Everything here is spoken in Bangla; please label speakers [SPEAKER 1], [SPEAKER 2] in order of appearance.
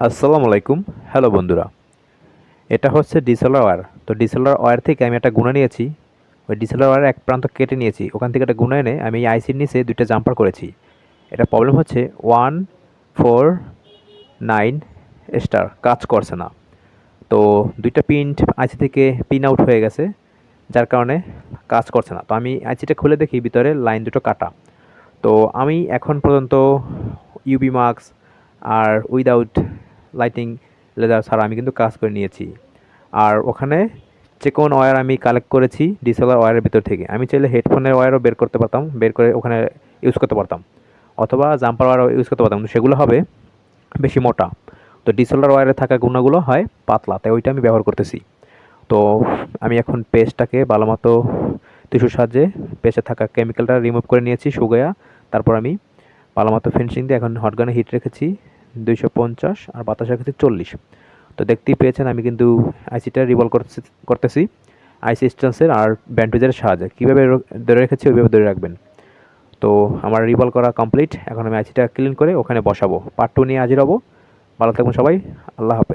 [SPEAKER 1] আসসালামু আলাইকুম। হ্যালো বন্ধুরা, এটা হচ্ছে ডিসেলার ওয়্যার। তো ডিসেলার ওয়্যার থেকে আমি একটা গুণা নিয়েছি। ওই ডিসেলার ওয়্যারের এক প্রান্ত কেটে নিয়েছি, ওখান থেকে একটা গুণা এনে আমি এই আইসির নিচে দুইটা জাম্পার করেছি। এটা প্রবলেম হচ্ছে 149 স্টার কাজ করছে না। তো দুইটা পিন আইসি থেকে পিন আউট হয়ে গেছে, যার কারণে কাজ করছে না। তো আমি আইসিটা খুলে দেখি ভিতরে লাইন দুটো কাটা। তো আমি এখন পর্যন্ত ইউবি মাস্ক আর উইদাউট লাইটিং লেজার ছাড়া আমি কিন্তু কাজ করে নিয়েছি। আর ওখানে চিকন ওয়্যার আমি কালেক্ট করেছি ডিসেলার ওয়্যারের ভিতর থেকে। আমি চাইলে হেডফোনের ওয়্যারও বের করতে পারতাম, বের করে ওখানে ইউজ করতে পারতাম, অথবা জাম্পার ওয়্যারও ইউজ করতে পারতাম, কিন্তু সেগুলো হবে বেশি মোটা। তো ডিসেলার ওয়্যারে থাকা গুণাগুলো হয় পাতলা, তাই ওইটা আমি ব্যবহার করতেছি। তো আমি এখন পেস্টটাকে ভালো মতো টিস্যুর সাহায্যে পেস্টে থাকা কেমিক্যালটা রিমুভ করে নিয়েছি শুকায়া। তারপর আমি ভালো মতো ফিনিশিং দিয়ে এখন হটগানে হিট রেখেছি 250 আর বাতাস রেখেছি 40। তো দেখতেই পেয়েছেন আমি কিন্তু আইসিটা রিভলভ করতেছি আইসি স্ট্যান্সের আর ব্যান্ডেজের সাহায্যে। কীভাবে ধরে রেখেছি ওইভাবে ধরে রাখবেন। তো আমার রিভলভ করা কমপ্লিট। এখন আমি আইসিটা ক্লিন করে ওখানে বসাবো। পার্ট 2 নিয়ে হাজির হবো। ভালো থাকবেন সবাই। আল্লাহ হাফেজ।